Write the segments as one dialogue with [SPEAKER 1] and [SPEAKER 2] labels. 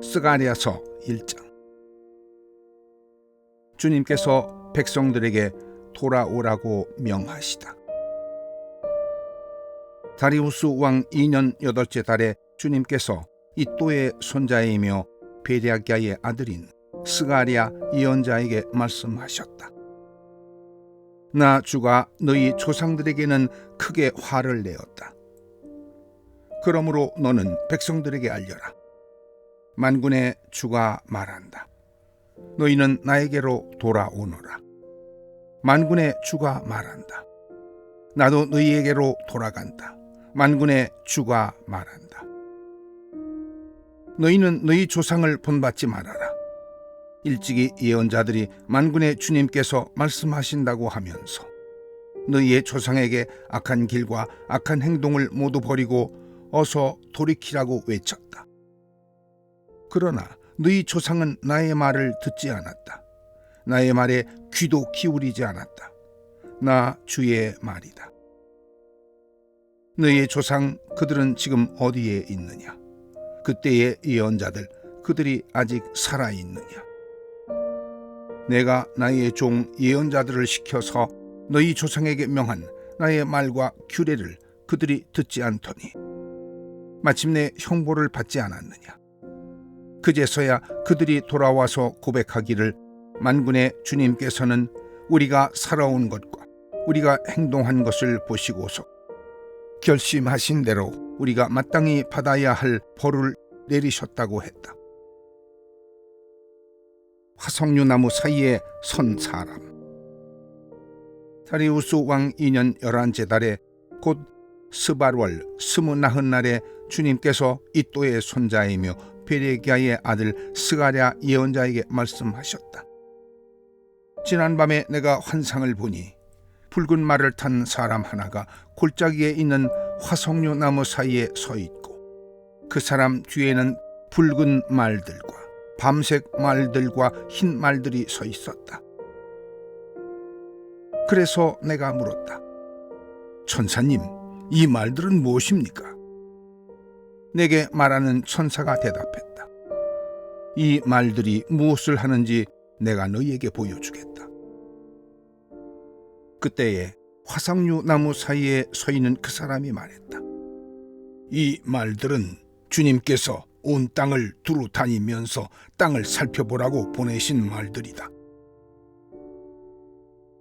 [SPEAKER 1] 스가랴서 1장. 주님께서 백성들에게 돌아오라고 명하시다. 다리우스 왕 2년 8째 달에 주님께서 이또의 손자이며 베랴기야의 아들인 스가랴 예언자에게 말씀하셨다. 나 주가 너희 조상들에게는 크게 화를 내었다. 그러므로 너는 백성들에게 알려라. 만군의 주가 말한다. 너희는 나에게로 돌아오너라. 만군의 주가 말한다. 나도 너희에게로 돌아간다. 만군의 주가 말한다. 너희는 너희 조상을 본받지 말아라. 일찍이 예언자들이 만군의 주님께서 말씀하신다고 하면서 너희의 조상에게 악한 길과 악한 행동을 모두 버리고 어서 돌이키라고 외쳤다. 그러나 너희 조상은 나의 말을 듣지 않았다. 나의 말에 귀도 기울이지 않았다. 나 주의 말이다. 너희의 조상 그들은 지금 어디에 있느냐? 그때의 예언자들 그들이 아직 살아있느냐? 내가 나의 종 예언자들을 시켜서 너희 조상에게 명한 나의 말과 규례를 그들이 듣지 않더니 마침내 형벌을 받지 않았느냐? 그제서야 그들이 돌아와서 고백하기를 만군의 주님께서는 우리가 살아온 것과 우리가 행동한 것을 보시고서 결심하신 대로 우리가 마땅히 받아야 할 벌을 내리셨다고 했다. 화석류 나무 사이에 선 사람. 다리우스 왕 2년 11째 달에 곧 스발월 29날에 주님께서 이또의 손자이며 베레기야의 아들 스가랴 예언자에게 말씀하셨다. 지난밤에 내가 환상을 보니 붉은 말을 탄 사람 하나가 골짜기에 있는 화석류 나무 사이에 서 있고 그 사람 뒤에는 붉은 말들과 밤색 말들과 흰 말들이 서 있었다. 그래서 내가 물었다. 천사님, 이 말들은 무엇입니까? 내게 말하는 천사가 대답했다. 이 말들이 무엇을 하는지 내가 너희에게 보여주겠다. 그때에 화석류 나무 사이에 서 있는 그 사람이 말했다. 이 말들은 주님께서 온 땅을 두루 다니면서 땅을 살펴보라고 보내신 말들이다.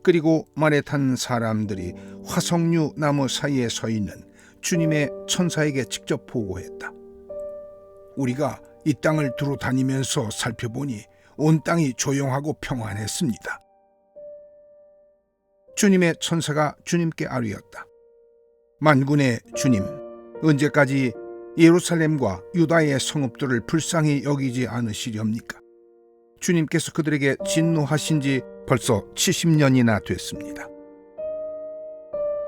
[SPEAKER 1] 그리고 말에 탄 사람들이 화석류 나무 사이에 서 있는 주님의 천사에게 직접 보고했다. 우리가 이 땅을 두루 다니면서 살펴보니 온 땅이 조용하고 평안했습니다. 주님의 천사가 주님께 아뢰었다. 만군의 주님, 언제까지 예루살렘과 유다의 성읍들을 불쌍히 여기지 않으시렵니까? 주님께서 그들에게 진노하신 지 벌써 70년이나 됐습니다.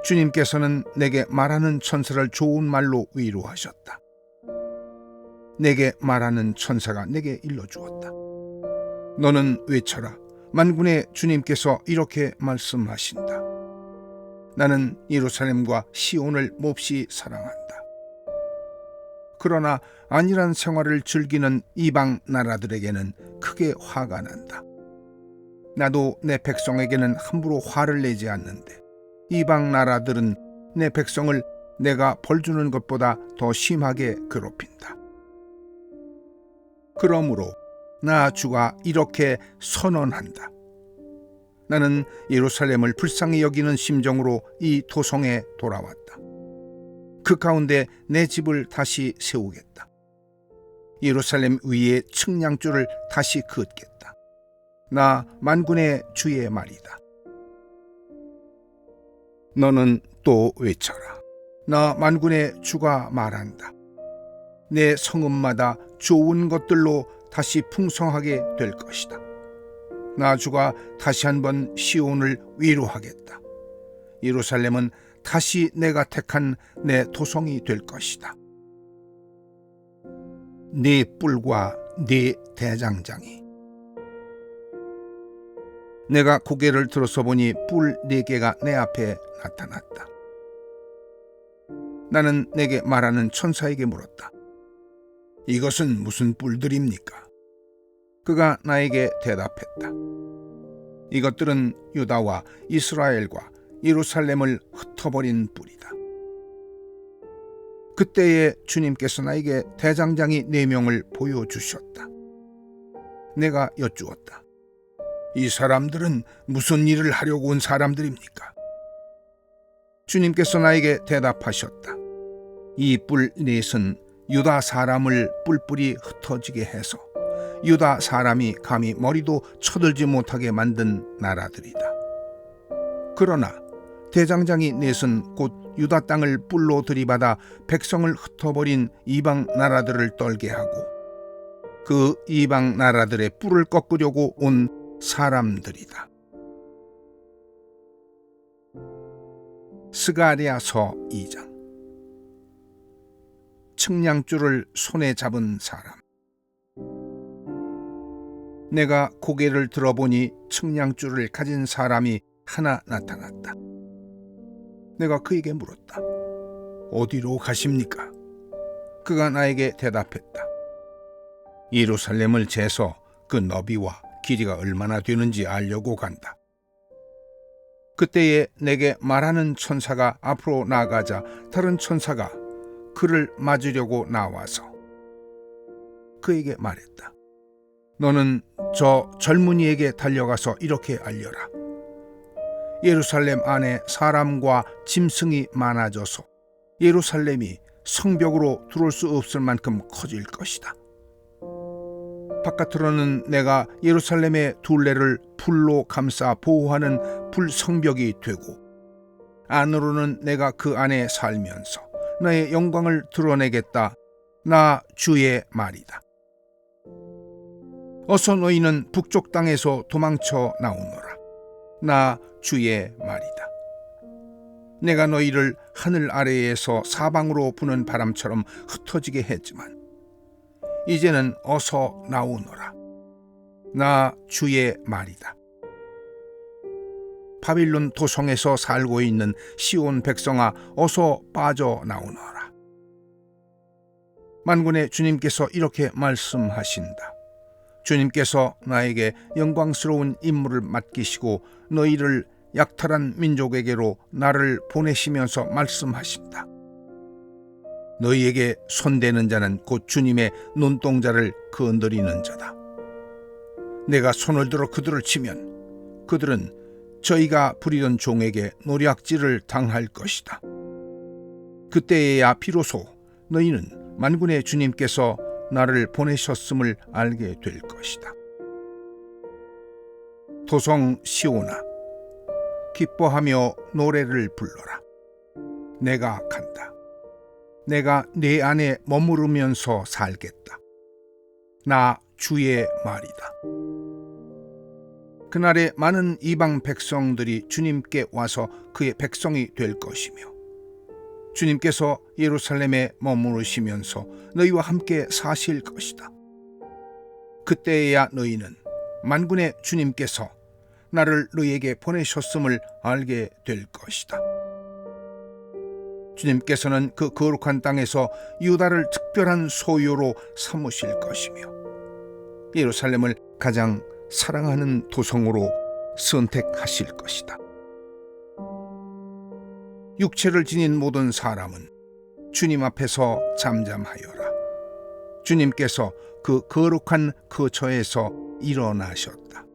[SPEAKER 1] 주님께서는 내게 말하는 천사를 좋은 말로 위로하셨다. 내게 말하는 천사가 내게 일러주었다. 너는 외쳐라. 만군의 주님께서 이렇게 말씀하신다. 나는 예루살렘과 시온을 몹시 사랑한다. 그러나 안일한 생활을 즐기는 이방 나라들에게는 크게 화가 난다. 나도 내 백성에게는 함부로 화를 내지 않는데 이방 나라들은 내 백성을 내가 벌 주는 것보다 더 심하게 괴롭힌다. 그러므로 나 주가 이렇게 선언한다. 나는 예루살렘을 불쌍히 여기는 심정으로 이 도성에 돌아왔다. 그 가운데 내 집을 다시 세우겠다. 예루살렘 위에 측량줄을 다시 긋겠다. 나 만군의 주의 말이다. 너는 또 외쳐라. 나 만군의 주가 말한다. 내 성읍마다 좋은 것들로 다시 풍성하게 될 것이다. 나 주가 다시 한번 시온을 위로하겠다. 예루살렘은 다시 내가 택한 내 도성이 될 것이다. 네 뿔과 네 대장장이. 내가 고개를 들어서 보니 뿔 4개가 내 앞에 나타났다. 나는 내게 말하는 천사에게 물었다. 이것은 무슨 뿔들입니까? 그가 나에게 대답했다. 이것들은 유다와 이스라엘과 예루살렘을 흩어버린 뿔이다. 그때에 주님께서 나에게 대장장이 4명을 보여주셨다. 내가 여쭈었다. 이 사람들은 무슨 일을 하려고 온 사람들입니까? 주님께서 나에게 대답하셨다. 이 뿔 넷은 유다 사람을 뿔뿔이 흩어지게 해서 유다 사람이 감히 머리도 쳐들지 못하게 만든 나라들이다. 그러나 대장장이 넷은 곧 유다 땅을 뿔로 들이받아 백성을 흩어버린 이방 나라들을 떨게 하고 그 이방 나라들의 뿔을 꺾으려고 온 사람들이다. 스가랴서 2장. 측량줄을 손에 잡은 사람. 내가 고개를 들어보니 측량줄을 가진 사람이 하나 나타났다. 내가 그에게 물었다. 어디로 가십니까? 그가 나에게 대답했다. 예루살렘을 재서 그 너비와 길이가 얼마나 되는지 알려고 간다. 그때에 내게 말하는 천사가 앞으로 나가자 다른 천사가 그를 맞으려고 나와서 그에게 말했다. 너는 저 젊은이에게 달려가서 이렇게 알려라. 예루살렘 안에 사람과 짐승이 많아져서 예루살렘이 성벽으로 들어올 수 없을 만큼 커질 것이다. 바깥으로는 내가 예루살렘의 둘레를 풀로 감싸 보호하는 불성벽이 되고 안으로는 내가 그 안에 살면서 나의 영광을 드러내겠다. 나 주의 말이다. 어서 너희는 북쪽 땅에서 도망쳐 나오너라. 나 주의 말이다. 내가 너희를 하늘 아래에서 사방으로 부는 바람처럼 흩어지게 했지만 이제는 어서 나오너라. 나 주의 말이다. 바빌론 도성에서 살고 있는 시온 백성아, 어서 빠져나오너라. 만군의 주님께서 이렇게 말씀하신다. 주님께서 나에게 영광스러운 임무를 맡기시고 너희를 약탈한 민족에게로 나를 보내시면서 말씀하신다. 너희에게 손대는 자는 곧 주님의 눈동자를 건드리는 자다. 내가 손을 들어 그들을 치면 그들은 저희가 부리던 종에게 노략질을 당할 것이다. 그때에야 비로소 너희는 만군의 주님께서 나를 보내셨음을 알게 될 것이다. 도성 시온아, 기뻐하며 노래를 불러라. 내가 간다. 내가 내 안에 머무르면서 살겠다. 나 주의 말이다. 그날에 많은 이방 백성들이 주님께 와서 그의 백성이 될 것이며 주님께서 예루살렘에 머무르시면서 너희와 함께 사실 것이다. 그때에야 너희는 만군의 주님께서 나를 너희에게 보내셨음을 알게 될 것이다. 주님께서는 그 거룩한 땅에서 유다를 특별한 소유로 삼으실 것이며 예루살렘을 가장 사랑하는 도성으로 선택하실 것이다. 육체를 지닌 모든 사람은 주님 앞에서 잠잠하여라. 주님께서 그 거룩한 거처에서 일어나셨다.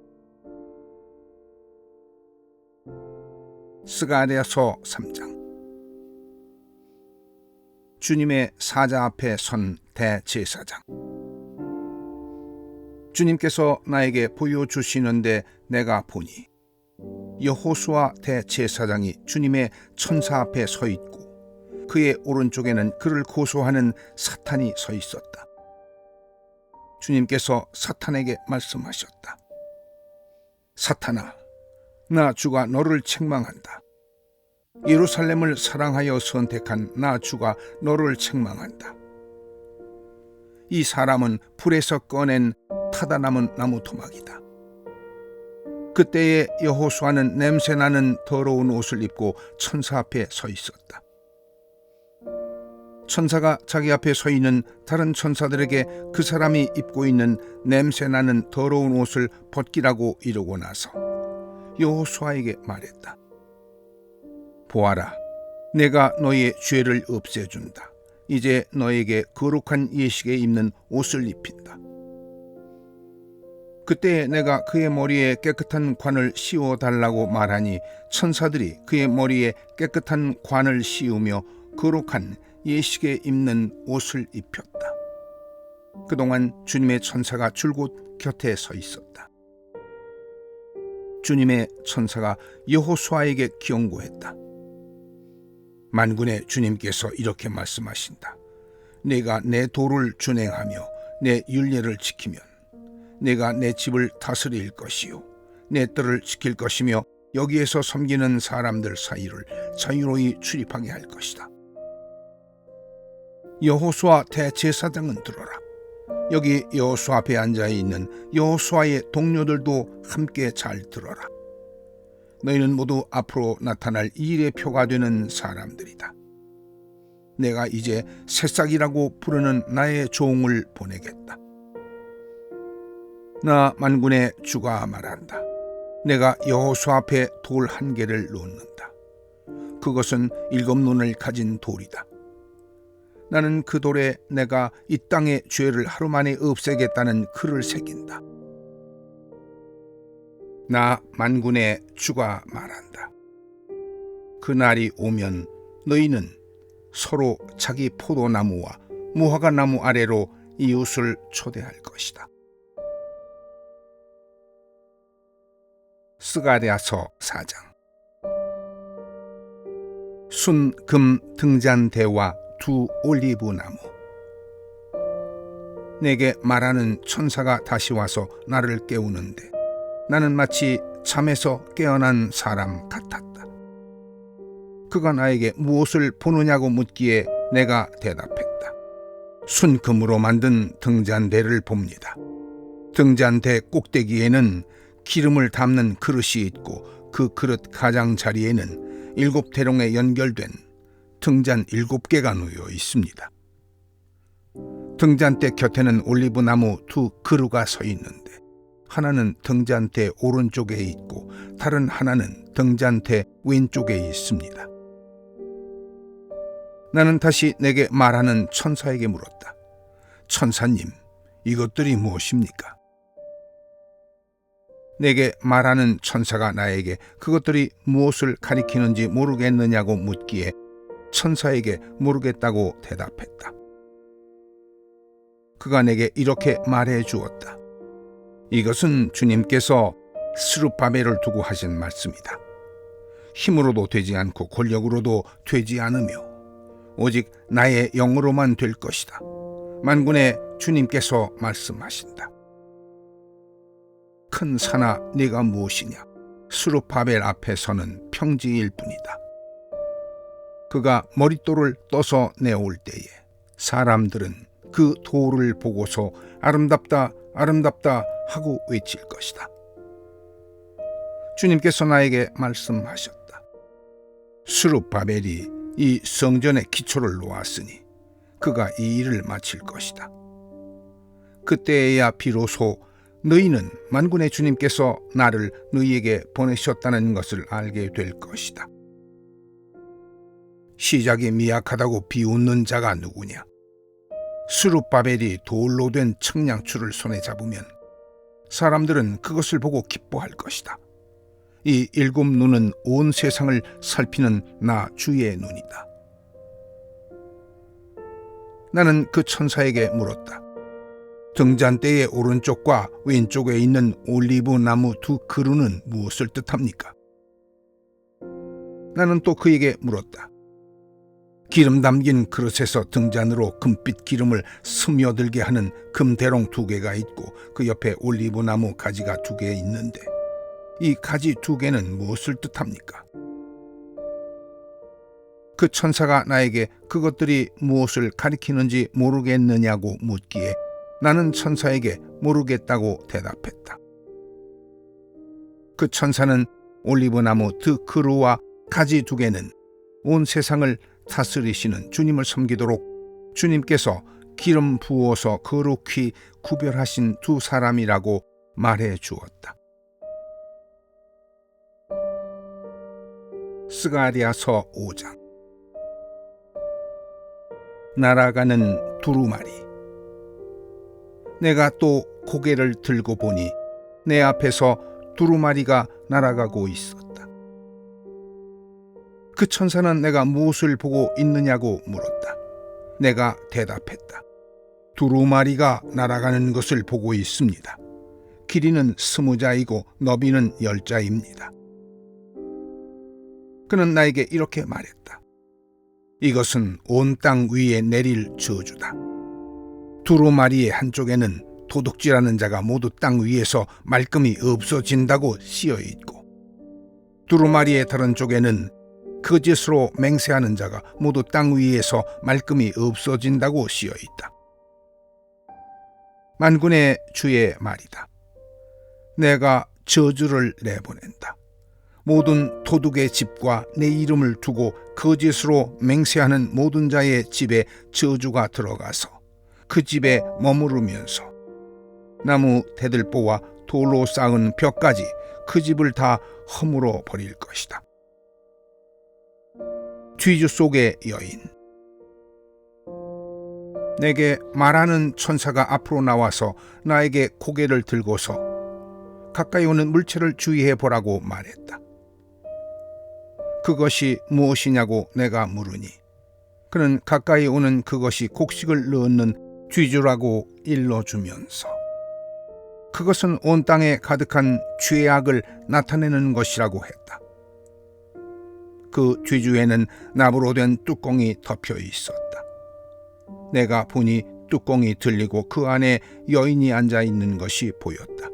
[SPEAKER 1] 스가랴서 3장. 주님의 사자 앞에 선 대제사장. 주님께서 나에게 보여주시는데 내가 보니 여호수아 대제사장이 주님의 천사 앞에 서 있고 그의 오른쪽에는 그를 고소하는 사탄이 서 있었다. 주님께서 사탄에게 말씀하셨다. 사탄아, 나 주가 너를 책망한다. 예루살렘을 사랑하여 선택한 나 주가 너를 책망한다. 이 사람은 불에서 꺼낸 타다 남은 나무 토막이다. 그때에 여호수아는 냄새나는 더러운 옷을 입고 천사 앞에 서 있었다. 천사가 자기 앞에 서 있는 다른 천사들에게 그 사람이 입고 있는 냄새나는 더러운 옷을 벗기라고 이르고 나서 여호수아에게 말했다. 보아라, 내가 너의 죄를 없애준다. 이제 너에게 거룩한 예식에 입는 옷을 입힌다. 그때 내가 그의 머리에 깨끗한 관을 씌워달라고 말하니 천사들이 그의 머리에 깨끗한 관을 씌우며 거룩한 예식에 입는 옷을 입혔다. 그동안 주님의 천사가 줄곧 곁에 서 있었다. 주님의 천사가 여호수아에게 경고했다. 만군의 주님께서 이렇게 말씀하신다. 내가 내 도를 준행하며 내 율례를 지키면 내가 내 집을 다스릴 것이요 내 뜰을 지킬 것이며 여기에서 섬기는 사람들 사이를 자유로이 출입하게 할 것이다. 여호수아 대제사장은 들어라. 여기 여호수아 앞에 앉아 있는 여호수아의 동료들도 함께 잘 들어라. 너희는 모두 앞으로 나타날 이 일의 표가 되는 사람들이다. 내가 이제 새싹이라고 부르는 나의 종을 보내겠다. 나 만군의 주가 말한다. 내가 여호수아 앞에 돌 한 개를 놓는다. 그것은 7눈을 가진 돌이다. 나는 그 돌에 내가 이 땅의 죄를 하루 만에 없애겠다는 글을 새긴다. 나 만군의 주가 말한다. 그날이 오면 너희는 서로 자기 포도나무와 무화과나무 아래로 이웃을 초대할 것이다. 스가랴서 4장. 순, 금 등잔대와 2 올리브나무. 내게 말하는 천사가 다시 와서 나를 깨우는데 나는 마치 잠에서 깨어난 사람 같았다. 그가 나에게 무엇을 보느냐고 묻기에 내가 대답했다. 순금으로 만든 등잔대를 봅니다. 등잔대 꼭대기에는 기름을 담는 그릇이 있고 그 그릇 가장자리에는 7대롱에 연결된 등잔 7개가 놓여 있습니다. 등잔대 곁에는 올리브나무 2 그루가 서 있는데 하나는 등잔대 오른쪽에 있고 다른 하나는 등잔대 왼쪽에 있습니다. 나는 다시 내게 말하는 천사에게 물었다. 천사님, 이것들이 무엇입니까? 내게 말하는 천사가 나에게 그것들이 무엇을 가리키는지 모르겠느냐고 묻기에 천사에게 모르겠다고 대답했다. 그가 내게 이렇게 말해 주었다. 이것은 주님께서 스룹바벨을 두고 하신 말씀이다. 힘으로도 되지 않고 권력으로도 되지 않으며 오직 나의 영으로만 될 것이다. 만군의 주님께서 말씀하신다. 큰 산아, 네가 무엇이냐? 스룹바벨 앞에서는 평지일 뿐이다. 그가 머릿돌을 떠서 내올 때에 사람들은 그 돌을 보고서 아름답다, 아름답다 하고 외칠 것이다. 주님께서 나에게 말씀하셨다. 스룹바벨이 이 성전의 기초를 놓았으니 그가 이 일을 마칠 것이다. 그때에야 비로소 너희는 만군의 주님께서 나를 너희에게 보내셨다는 것을 알게 될 것이다. 시작이 미약하다고 비웃는 자가 누구냐? 스룹바벨이 돌로 된 청량추를 손에 잡으면 사람들은 그것을 보고 기뻐할 것이다. 이 7눈은 온 세상을 살피는 나 주의 눈이다. 나는 그 천사에게 물었다. 등잔대의 오른쪽과 왼쪽에 있는 올리브 나무 2 그루는 무엇을 뜻합니까? 나는 또 그에게 물었다. 기름 담긴 그릇에서 등잔으로 금빛 기름을 스며들게 하는 금대롱 2개가 있고 그 옆에 올리브 나무 가지가 2개 있는데 이 가지 2개는 무엇을 뜻합니까? 그 천사가 나에게 그것들이 무엇을 가리키는지 모르겠느냐고 묻기에 나는 천사에게 모르겠다고 대답했다. 그 천사는 올리브나무 2 그루와 가지 2개는 온 세상을 다스리시는 주님을 섬기도록 주님께서 기름 부어서 거룩히 구별하신 두 사람이라고 말해 주었다. 스가랴서 5장. 날아가는 두루마리. 내가 또 고개를 들고 보니 내 앞에서 두루마리가 날아가고 있었다. 그 천사는 내가 무엇을 보고 있느냐고 물었다. 내가 대답했다. 두루마리가 날아가는 것을 보고 있습니다. 길이는 20자이고 너비는 10자입니다. 그는 나에게 이렇게 말했다. 이것은 온 땅 위에 내릴 저주다. 두루마리의 한쪽에는 도둑질하는 자가 모두 땅 위에서 말끔히 없어진다고 쓰여 있고, 두루마리의 다른 쪽에는 거짓으로 맹세하는 자가 모두 땅 위에서 말끔히 없어진다고 쓰여 있다. 만군의 주의 말이다. 내가 저주를 내보낸다. 모든 도둑의 집과 내 이름을 두고 거짓으로 맹세하는 모든 자의 집에 저주가 들어가서 그 집에 머무르면서 나무 대들보와 돌로 쌓은 벽까지 그 집을 다 허물어 버릴 것이다. 뒤주 속의 여인. 내게 말하는 천사가 앞으로 나와서 나에게 고개를 들고서 가까이 오는 물체를 주의해 보라고 말했다. 그것이 무엇이냐고 내가 물으니 그는 가까이 오는 그것이 곡식을 넣는 뒤주라고 일러주면서 그것은 온 땅에 가득한 죄악을 나타내는 것이라고 했다. 그 뒤주에는 나무로 된 뚜껑이 덮여 있었다. 내가 보니 뚜껑이 들리고 그 안에 여인이 앉아 있는 것이 보였다.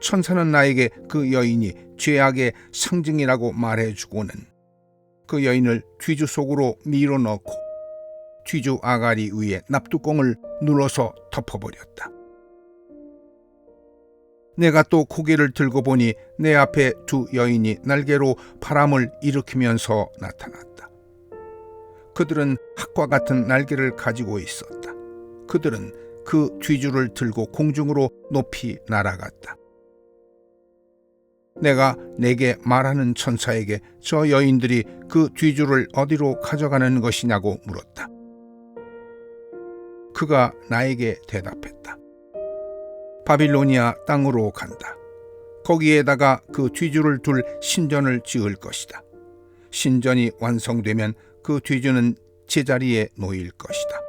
[SPEAKER 1] 천사는 나에게 그 여인이 죄악의 상징이라고 말해주고는 그 여인을 뒤주 속으로 밀어넣고 뒤주 아가리 위에 납뚜껑을 눌러서 덮어버렸다. 내가 또 고개를 들고 보니 내 앞에 두 여인이 날개로 바람을 일으키면서 나타났다. 그들은 학과 같은 날개를 가지고 있었다. 그들은 그 뒤주를 들고 공중으로 높이 날아갔다. 내가 내게 말하는 천사에게 저 여인들이 그 뒤주를 어디로 가져가는 것이냐고 물었다. 그가 나에게 대답했다. 바빌로니아 땅으로 간다. 거기에다가 그 뒤주를 둘 신전을 지을 것이다. 신전이 완성되면 그 뒤주는 제자리에 놓일 것이다.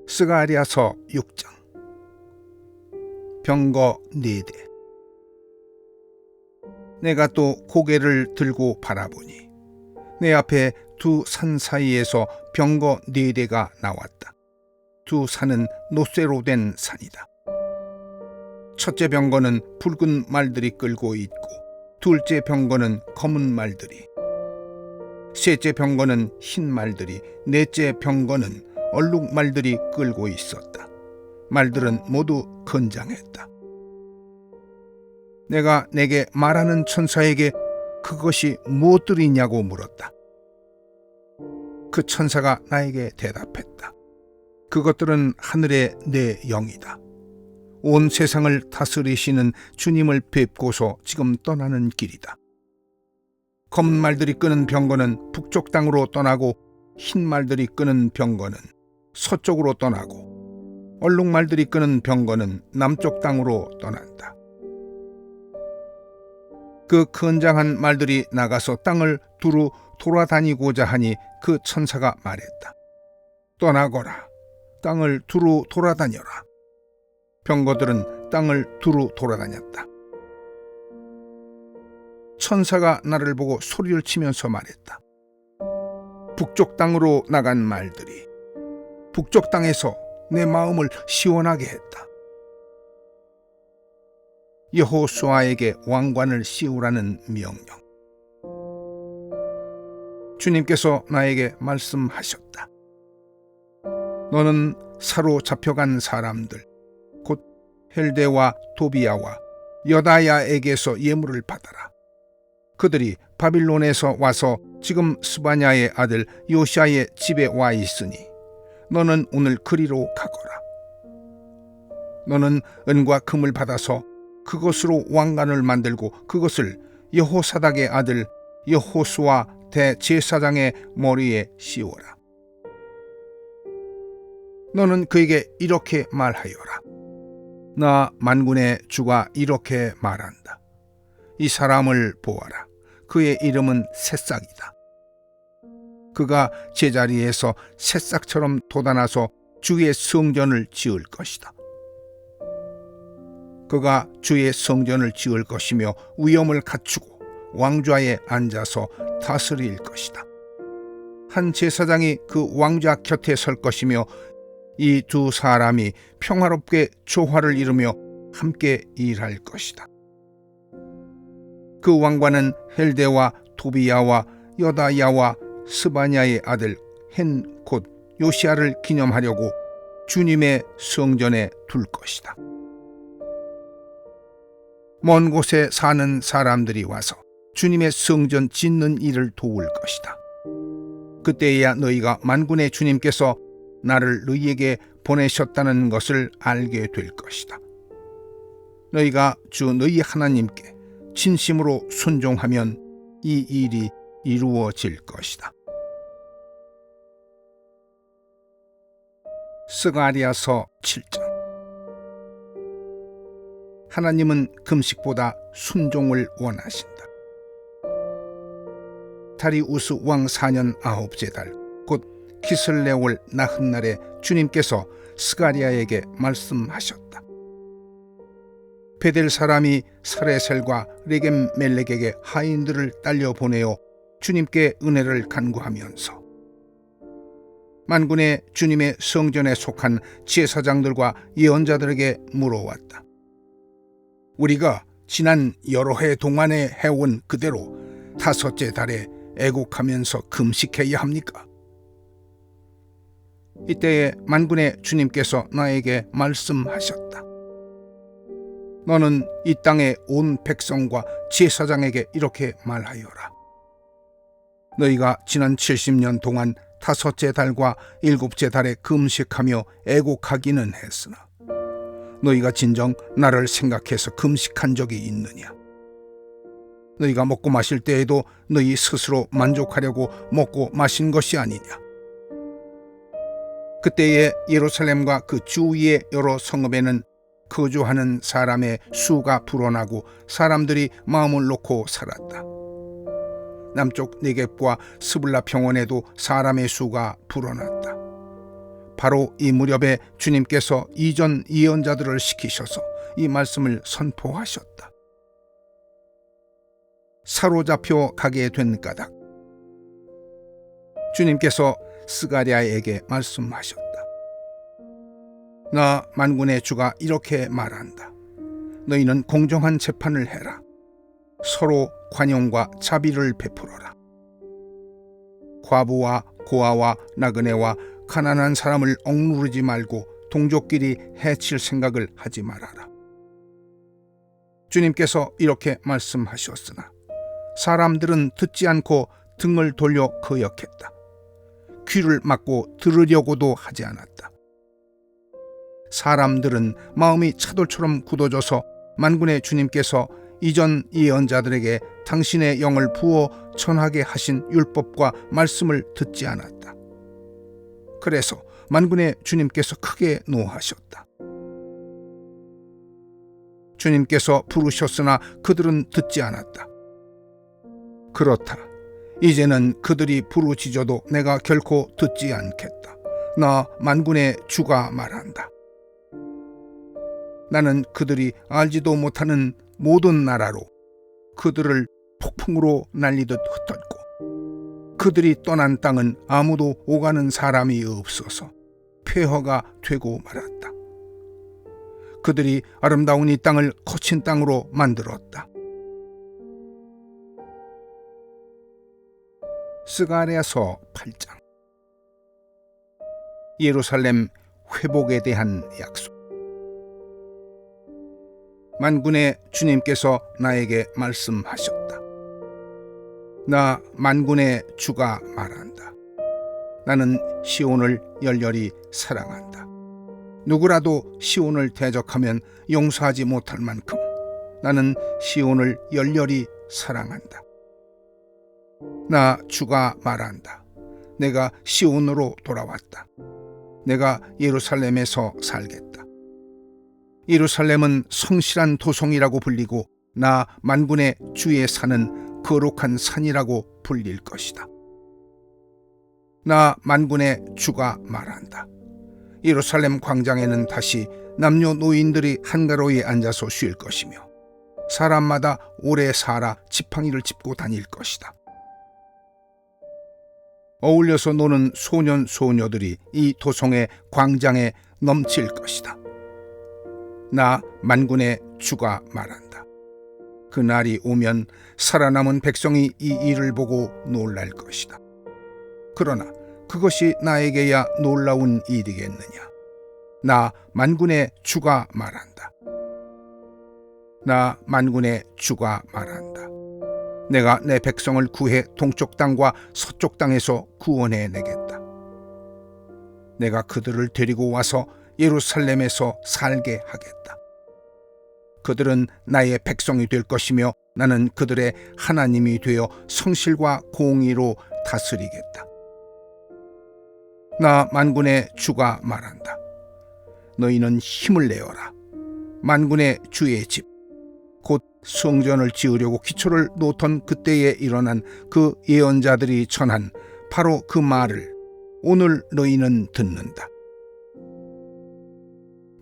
[SPEAKER 1] 스가랴서 6장. 병거 4대. 내가 또 고개를 들고 바라보니 내 앞에 두 산 사이에서 병거 4대가 나왔다. 두 산은 노쇠로 된 산이다. 첫째 병거는 붉은 말들이 끌고 있고 둘째 병거는 검은 말들이, 셋째 병거는 흰 말들이, 넷째 병거는 얼룩 말들이 끌고 있었다. 말들은 모두 건장했다. 내가 내게 말하는 천사에게 그것이 무엇들이냐고 물었다. 그 천사가 나에게 대답했다. 그것들은 하늘의 내 영이다. 온 세상을 다스리시는 주님을 뵙고서 지금 떠나는 길이다. 검은 말들이 끄는 병거는 북쪽 땅으로 떠나고 흰 말들이 끄는 병거는 서쪽으로 떠나고 얼룩말들이 끄는 병거는 남쪽 땅으로 떠난다. 그 건장한 말들이 나가서 땅을 두루 돌아다니고자 하니 그 천사가 말했다. 떠나거라. 땅을 두루 돌아다녀라. 병거들은 땅을 두루 돌아다녔다. 천사가 나를 보고 소리를 치면서 말했다. 북쪽 땅으로 나간 말들이 북쪽 땅에서 내 마음을 시원하게 했다. 여호수아에게 왕관을 씌우라는 명령. 주님께서 나에게 말씀하셨다. 너는 사로잡혀간 사람들, 곧 헬데와 도비아와 여다야에게서 예물을 받아라. 그들이 바빌론에서 와서 지금 스바냐의 아들 요시아의 집에 와 있으니 너는 오늘 그리로 가거라. 너는 은과 금을 받아서 그것으로 왕관을 만들고 그것을 여호사닥의 아들 여호수아 대제사장의 머리에 씌워라. 너는 그에게 이렇게 말하여라. 나 만군의 주가 이렇게 말한다. 이 사람을 보아라. 그의 이름은 새싹이다. 그가 제자리에서 새싹처럼 돋아나서 주의 성전을 지을 것이다. 그가 주의 성전을 지을 것이며 위엄을 갖추고 왕좌에 앉아서 다스릴 것이다. 한 제사장이 그 왕좌 곁에 설 것이며 이 두 사람이 평화롭게 조화를 이루며 함께 일할 것이다. 그 왕관은 헬데와 도비야와 여다야와 스바냐의 아들 헨 곧 요시아를 기념하려고 주님의 성전에 둘 것이다. 먼 곳에 사는 사람들이 와서 주님의 성전 짓는 일을 도울 것이다. 그때야 너희가 만군의 주님께서 나를 너희에게 보내셨다는 것을 알게 될 것이다. 너희가 주 너희 하나님께 진심으로 순종하면 이 일이 이루어질 것이다. 스가랴서 7장. 하나님은 금식보다 순종을 원하신다. 다리우스 왕 4년 9째 달 곧 키슬레올 나흔날에 주님께서 스가랴에게 말씀하셨다. 베델 사람이 사레셀과 레겜 멜렉에게 하인들을 딸려 보내어 주님께 은혜를 간구하면서 만군의 주님의 성전에 속한 제사장들과 예언자들에게 물어왔다. 우리가 지난 여러 해 동안에 해온 그대로 5째 달에 애곡하면서 금식해야 합니까? 이때에 만군의 주님께서 나에게 말씀하셨다. 너는 이 땅의 온 백성과 제사장에게 이렇게 말하여라. 너희가 지난 70년 동안 5째 달과 7째 달에 금식하며 애곡하기는 했으나 너희가 진정 나를 생각해서 금식한 적이 있느냐? 너희가 먹고 마실 때에도 너희 스스로 만족하려고 먹고 마신 것이 아니냐? 그때에 예루살렘과 그 주위의 여러 성읍에는 거주하는 사람의 수가 불어나고 사람들이 마음을 놓고 살았다. 남쪽 네겝과 스불라 평원에도 사람의 수가 불어났다. 바로 이 무렵에 주님께서 이전 예언자들을 시키셔서 이 말씀을 선포하셨다. 사로잡혀 가게 된 까닭. 주님께서 스가랴에게 말씀하셨다. 나 만군의 주가 이렇게 말한다. 너희는 공정한 재판을 해라. 서로 관용과 자비를 베풀어라. 과부와 고아와 나그네와 가난한 사람을 억누르지 말고 동족끼리 해칠 생각을 하지 말아라. 주님께서 이렇게 말씀하셨으나 사람들은 듣지 않고 등을 돌려 거역했다. 귀를 막고 들으려고도 하지 않았다. 사람들은 마음이 차돌처럼 굳어져서 만군의 주님께서 이전 예언자들에게 당신의 영을 부어 전하게 하신 율법과 말씀을 듣지 않았다. 그래서 만군의 주님께서 크게 노하셨다. 주님께서 부르셨으나 그들은 듣지 않았다. 그렇다. 이제는 그들이 부르짖어도 내가 결코 듣지 않겠다. 나 만군의 주가 말한다. 나는 그들이 알지도 못하는 모든 나라로 그들을 폭풍으로 날리듯 흩었고 그들이 떠난 땅은 아무도 오가는 사람이 없어서 폐허가 되고 말았다. 그들이 아름다운 이 땅을 거친 땅으로 만들었다. 스가랴서 8장. 예루살렘 회복에 대한 약속. 만군의 주님께서 나에게 말씀하셨다. 나 만군의 주가 말한다. 나는 시온을 열렬히 사랑한다. 누구라도 시온을 대적하면 용서하지 못할 만큼 나는 시온을 열렬히 사랑한다. 나 주가 말한다. 내가 시온으로 돌아왔다. 내가 예루살렘에서 살겠다. 예루살렘은 성실한 도성이라고 불리고 나 만군의 주의 산은 거룩한 산이라고 불릴 것이다. 나 만군의 주가 말한다. 예루살렘 광장에는 다시 남녀노인들이 한가로이 앉아서 쉴 것이며 사람마다 오래 살아 지팡이를 짚고 다닐 것이다. 어울려서 노는 소년 소녀들이 이 도성의 광장에 넘칠 것이다. 나 만군의 주가 말한다. 그날이 오면 살아남은 백성이 이 일을 보고 놀랄 것이다. 그러나 그것이 나에게야 놀라운 일이겠느냐. 나 만군의 주가 말한다. 나 만군의 주가 말한다. 내가 내 백성을 구해 동쪽 땅과 서쪽 땅에서 구원해 내겠다. 내가 그들을 데리고 와서 예루살렘에서 살게 하겠다. 그들은 나의 백성이 될 것이며 나는 그들의 하나님이 되어 성실과 공의로 다스리겠다. 나 만군의 주가 말한다. 너희는 힘을 내어라. 만군의 주의 집, 곧 성전을 지으려고 기초를 놓던 그때에 일어난 그 예언자들이 전한 바로 그 말을 오늘 너희는 듣는다.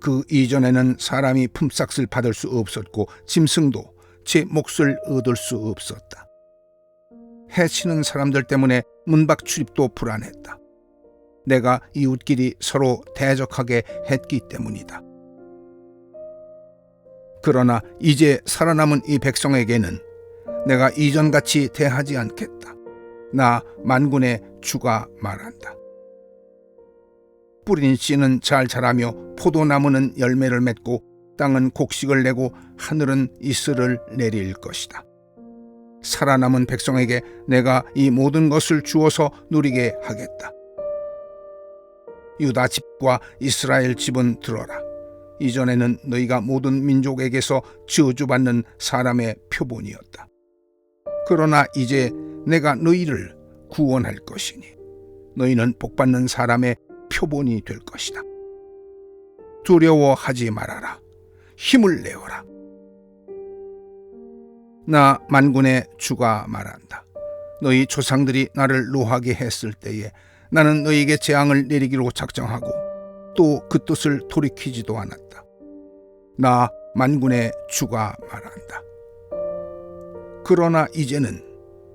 [SPEAKER 1] 그 이전에는 사람이 품삯을 받을 수 없었고 짐승도 제 몫을 얻을 수 없었다. 해치는 사람들 때문에 문밖 출입도 불안했다. 내가 이웃끼리 서로 대적하게 했기 때문이다. 그러나 이제 살아남은 이 백성에게는 내가 이전같이 대하지 않겠다. 나 만군의 주가 말한다. 뿌린 씨는 잘 자라며 포도나무는 열매를 맺고 땅은 곡식을 내고 하늘은 이슬을 내릴 것이다. 살아남은 백성에게 내가 이 모든 것을 주어서 누리게 하겠다. 유다 집과 이스라엘 집은 들어라. 이전에는 너희가 모든 민족에게서 저주받는 사람의 표본이었다. 그러나 이제 내가 너희를 구원할 것이니 너희는 복받는 사람의 표본이 될 것이다. 두려워하지 말아라. 힘을 내어라. 나 만군의 주가 말한다. 너희 조상들이 나를 노하게 했을 때에 나는 너희에게 재앙을 내리기로 작정하고 또 그 뜻을 돌이키지도 않았다. 나 만군의 주가 말한다. 그러나 이제는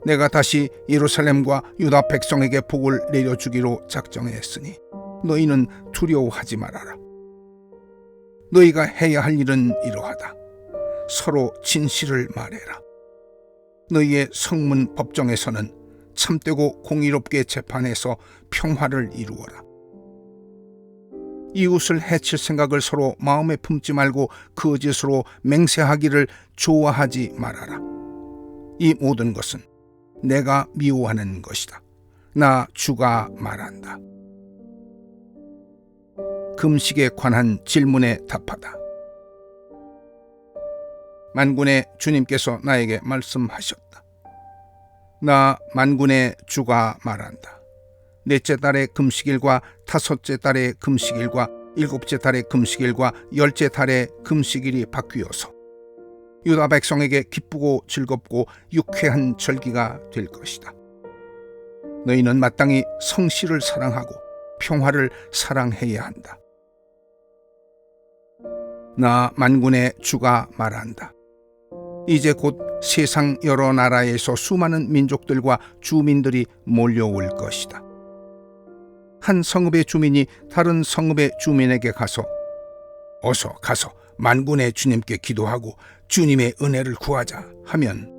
[SPEAKER 1] 내가 다시 예루살렘과 유다 백성에게 복을 내려주기로 작정했으니 너희는 두려워하지 말아라. 너희가 해야 할 일은 이러하다. 서로 진실을 말해라. 너희의 성문 법정에서는 참되고 공의롭게 재판해서 평화를 이루어라. 이웃을 해칠 생각을 서로 마음에 품지 말고 거짓으로 맹세하기를 좋아하지 말아라. 이 모든 것은 내가 미워하는 것이다. 나 주가 말한다. 금식에 관한 질문에 답하다. 만군의 주님께서 나에게 말씀하셨다. 나 만군의 주가 말한다. 넷째 달의 금식일과 다섯째 달의 금식일과 일곱째 달의 금식일과 열째 달의 금식일이 바뀌어서 유다 백성에게 기쁘고 즐겁고 유쾌한 절기가 될 것이다. 너희는 마땅히 성실을 사랑하고 평화를 사랑해야 한다. 나 만군의 주가 말한다. 이제 곧 세상 여러 나라에서 수많은 민족들과 주민들이 몰려올 것이다. 한 성읍의 주민이 다른 성읍의 주민에게 어서 가서 만군의 주님께 기도하고 주님의 은혜를 구하자 하면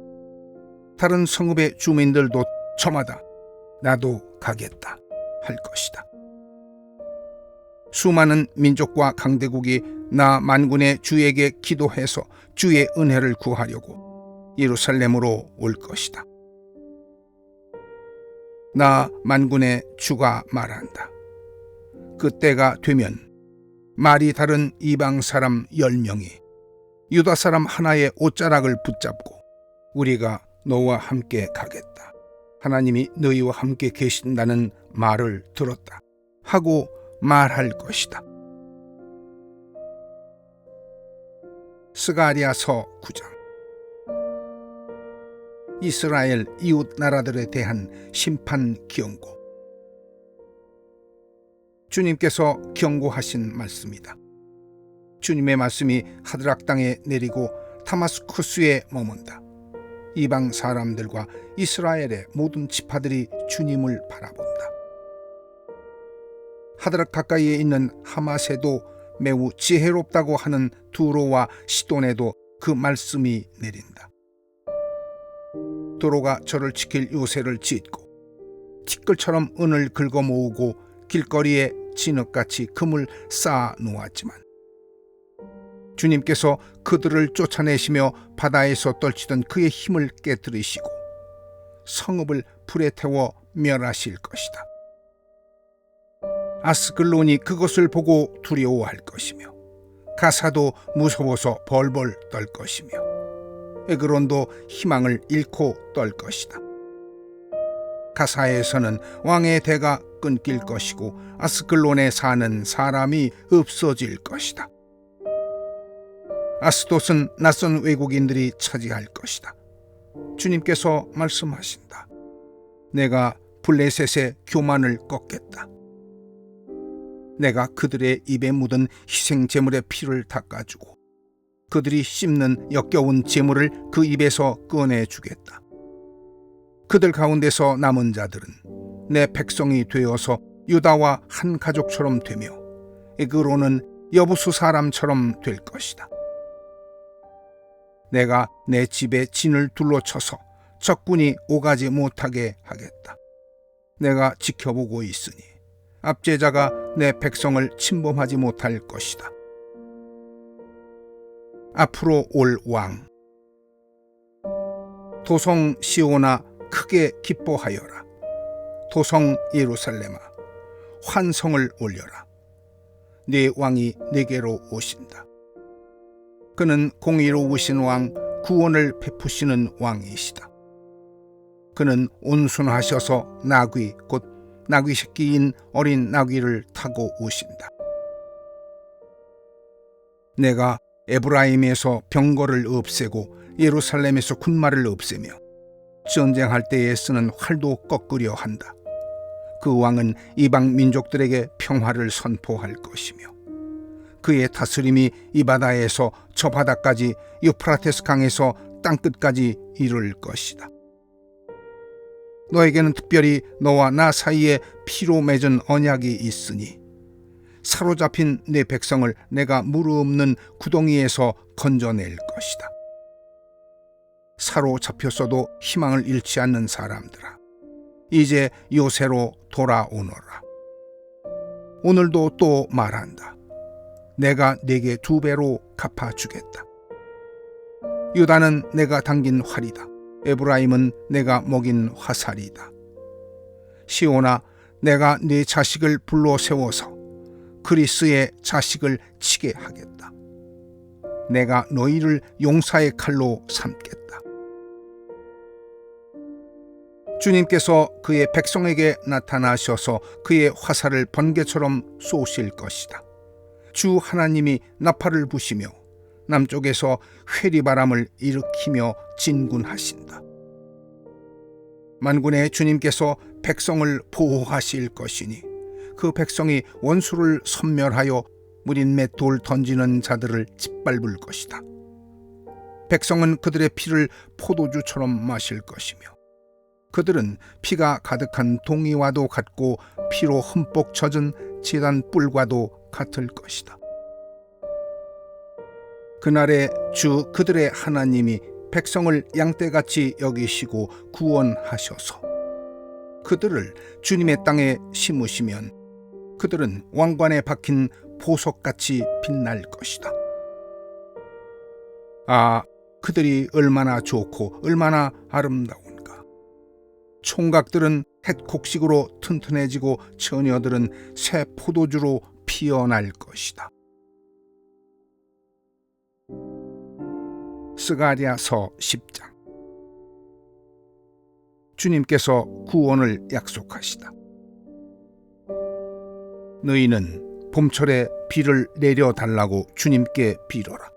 [SPEAKER 1] 다른 성읍의 주민들도 저마다 나도 가겠다 할 것이다. 수많은 민족과 강대국이 나 만군의 주에게 기도해서 주의 은혜를 구하려고 예루살렘으로 올 것이다. 나 만군의 주가 말한다. 그때가 되면 말이 다른 이방 사람 10명이 유다 사람 하나의 옷자락을 붙잡고 우리가 너와 함께 가겠다. 하나님이 너희와 함께 계신다는 말을 들었다 하고 말할 것이다. 스가랴서 9장. 이스라엘 이웃 나라들에 대한 심판 경고. 주님께서 경고하신 말씀이다. 주님의 말씀이 하드락 땅에 내리고 다마스쿠스에 머문다. 이방 사람들과 이스라엘의 모든 지파들이 주님을 바라본다. 하드락 가까이에 있는 하마세도 매우 지혜롭다고 하는 두로와 시돈에도 그 말씀이 내린다. 두로가 저를 지킬 요새를 짓고 티끌처럼 은을 긁어 모으고 길거리에 진흙같이 금을 쌓아 놓았지만 주님께서 그들을 쫓아내시며 바다에서 떨치던 그의 힘을 깨뜨리시고 성읍을 불에 태워 멸하실 것이다. 아스글론이 그것을 보고 두려워할 것이며 가사도 무서워서 벌벌 떨 것이며 에그론도 희망을 잃고 떨 것이다. 가사에서는 왕의 대가 끊길 것이고 아스글론에 사는 사람이 없어질 것이다. 아스돗은 낯선 외국인들이 차지할 것이다. 주님께서 말씀하신다. 내가 블레셋의 교만을 꺾겠다. 내가 그들의 입에 묻은 희생 제물의 피를 닦아주고 그들이 씹는 역겨운 제물을 그 입에서 꺼내주겠다. 그들 가운데서 남은 자들은 내 백성이 되어서 유다와 한 가족처럼 되며 에그로는 여부수 사람처럼 될 것이다. 내가 내 집에 진을 둘러쳐서 적군이 오가지 못하게 하겠다. 내가 지켜보고 있으니 압제자가 내 백성을 침범하지 못할 것이다. 앞으로 올 왕. 도성 시온아 크게 기뻐하여라. 도성 예루살렘아 환성을 올려라. 네 왕이 내게로 오신다. 그는 공의로우신 왕, 구원을 베푸시는 왕이시다. 그는 온순하셔서 나귀 곧 나귀 새끼인 어린 나귀를 타고 오신다. 내가 에브라임에서 병거를 없애고 예루살렘에서 군마를 없애며 전쟁할 때에 쓰는 활도 꺾으려 한다. 그 왕은 이방 민족들에게 평화를 선포할 것이며 그의 다스림이 이 바다에서 저 바다까지 유프라테스 강에서 땅끝까지 이룰 것이다. 너에게는 특별히 너와 나 사이에 피로 맺은 언약이 있으니 사로잡힌 내 백성을 내가 무르없는 구덩이에서 건져낼 것이다. 사로잡혔어도 희망을 잃지 않는 사람들아, 이제 요새로 돌아오너라. 오늘도 또 말한다. 내가 네게 2배로 갚아주겠다. 유다는 내가 당긴 활이다. 에브라임은 내가 먹인 화살이다. 시온아, 내가 네 자식을 불러 세워서 그리스의 자식을 치게 하겠다. 내가 너희를 용사의 칼로 삼겠다. 주님께서 그의 백성에게 나타나셔서 그의 화살을 번개처럼 쏘실 것이다. 주 하나님이 나팔을 부시며 남쪽에서 회리바람을 일으키며 진군하신다. 만군의 주님께서 백성을 보호하실 것이니 그 백성이 원수를 섬멸하여 무린매 돌 던지는 자들을 짓밟을 것이다. 백성은 그들의 피를 포도주처럼 마실 것이며 그들은 피가 가득한 동이와도 같고 피로 흠뻑 젖은 제단 뿔과도 같을 것이다. 그날에 주 그들의 하나님이 백성을 양떼같이 여기시고 구원하셔서 그들을 주님의 땅에 심으시면 그들은 왕관에 박힌 보석같이 빛날 것이다. 아, 그들이 얼마나 좋고 얼마나 아름다운가. 총각들은 햇곡식으로 튼튼해지고 처녀들은 새 포도주로 피어날 것이다. 스가랴서 10장. 주님께서 구원을 약속하시다. 너희는 봄철에 비를 내려달라고 주님께 빌어라.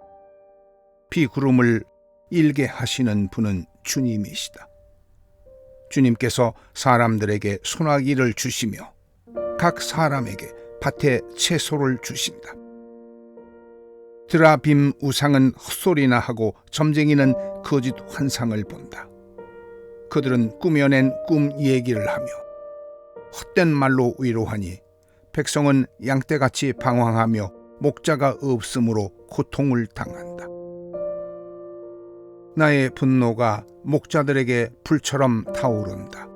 [SPEAKER 1] 비구름을 일게 하시는 분은 주님이시다. 주님께서 사람들에게 소나기를 주시며 각 사람에게 밭에 채소를 주신다. 드라빔 우상은 헛소리나 하고 점쟁이는 거짓 환상을 본다. 그들은 꾸며낸 꿈 얘기를 하며 헛된 말로 위로하니 백성은 양떼같이 방황하며 목자가 없으므로 고통을 당한다. 나의 분노가 목자들에게 불처럼 타오른다.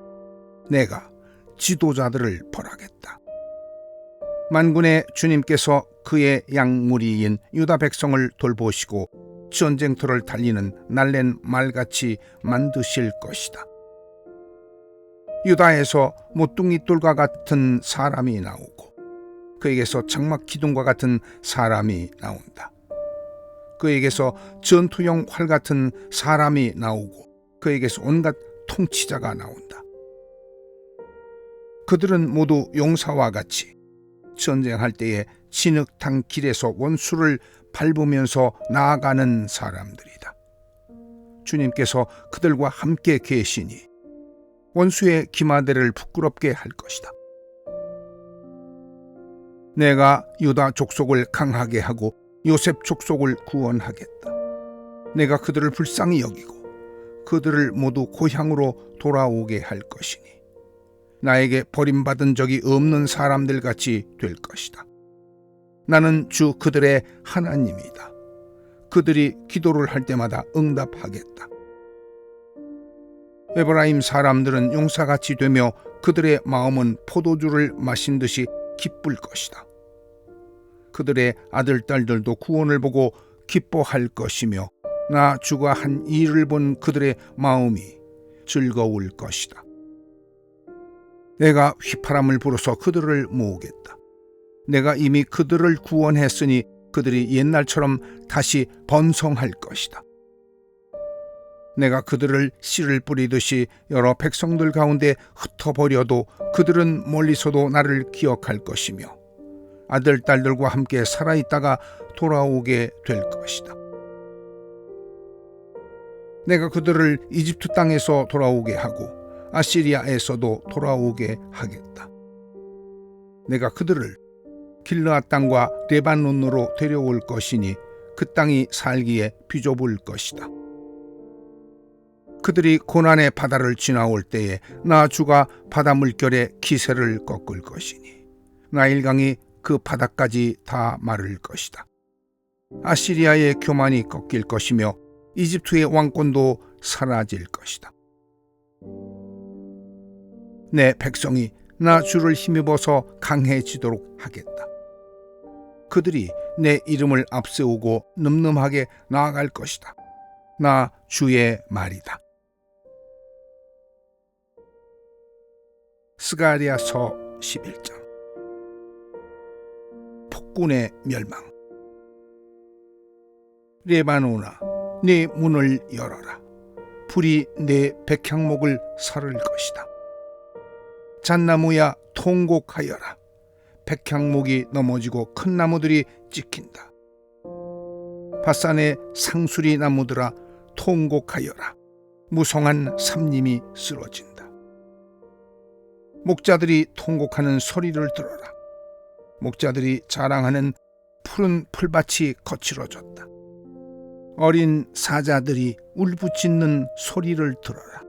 [SPEAKER 1] 내가 지도자들을 벌하겠다. 만군의 주님께서 그의 양무리인 유다 백성을 돌보시고 전쟁터를 달리는 날랜 말같이 만드실 것이다. 유다에서 모퉁이 돌과 같은 사람이 나오고 그에게서 장막 기둥과 같은 사람이 나온다. 그에게서 전투용 활 같은 사람이 나오고 그에게서 온갖 통치자가 나온다. 그들은 모두 용사와 같이 전쟁할 때에 진흙탕 길에서 원수를 밟으면서 나아가는 사람들이다. 주님께서 그들과 함께 계시니 원수의 기마대를 부끄럽게 할 것이다. 내가 유다 족속을 강하게 하고 요셉 족속을 구원하겠다. 내가 그들을 불쌍히 여기고 그들을 모두 고향으로 돌아오게 할 것이니 나에게 버림받은 적이 없는 사람들 같이 될 것이다. 나는 주 그들의 하나님이다. 그들이 기도를 할 때마다 응답하겠다. 에브라임 사람들은 용사같이 되며 그들의 마음은 포도주를 마신 듯이 기쁠 것이다. 그들의 아들, 딸들도 구원을 보고 기뻐할 것이며 나 주가 한 일을 본 그들의 마음이 즐거울 것이다. 내가 휘파람을 불어서 그들을 모으겠다. 내가 이미 그들을 구원했으니 그들이 옛날처럼 다시 번성할 것이다. 내가 그들을 씨를 뿌리듯이 여러 백성들 가운데 흩어버려도 그들은 멀리서도 나를 기억할 것이며 아들, 딸들과 함께 살아있다가 돌아오게 될 것이다. 내가 그들을 이집트 땅에서 돌아오게 하고 아시리아에서도 돌아오게 하겠다. 내가 그들을 길르앗 땅과 레바논으로 데려올 것이니 그 땅이 살기에 비좁을 것이다. 그들이 고난의 바다를 지나올 때에 나 주가 바다 물결에 기세를 꺾을 것이니 나일강이 그 바다까지 다 마를 것이다. 아시리아의 교만이 꺾일 것이며 이집트의 왕권도 사라질 것이다. 내 백성이 나 주를 힘입어서 강해지도록 하겠다. 그들이 내 이름을 앞세우고 늠름하게 나아갈 것이다. 나 주의 말이다. 스가랴서 11장. 폭군의 멸망. 레바논아, 네 문을 열어라. 불이 내 백향목을 사를 것이다. 잣나무야, 통곡하여라. 백향목이 넘어지고 큰 나무들이 찍힌다. 바산의 상수리 나무들아, 통곡하여라. 무성한 삽님이 쓰러진다. 목자들이 통곡하는 소리를 들어라. 목자들이 자랑하는 푸른 풀밭이 거칠어졌다. 어린 사자들이 울부짖는 소리를 들어라.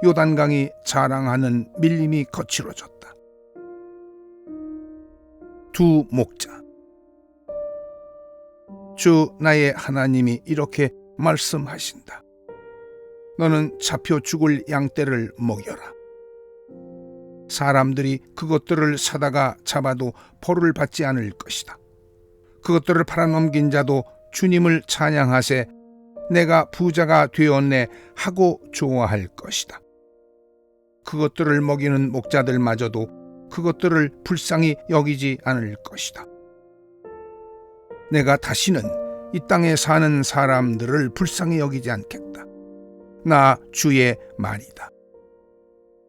[SPEAKER 1] 요단강이 자랑하는 밀림이 거칠어졌다. 두 목자. 주 나의 하나님이 이렇게 말씀하신다. 너는 잡혀 죽을 양떼를 먹여라. 사람들이 그것들을 사다가 잡아도 벌을 받지 않을 것이다. 그것들을 팔아넘긴 자도 주님을 찬양하세 내가 부자가 되었네 하고 좋아할 것이다. 그것들을 먹이는 목자들마저도 그것들을 불쌍히 여기지 않을 것이다. 내가 다시는 이 땅에 사는 사람들을 불쌍히 여기지 않겠다. 나 주의 말이다.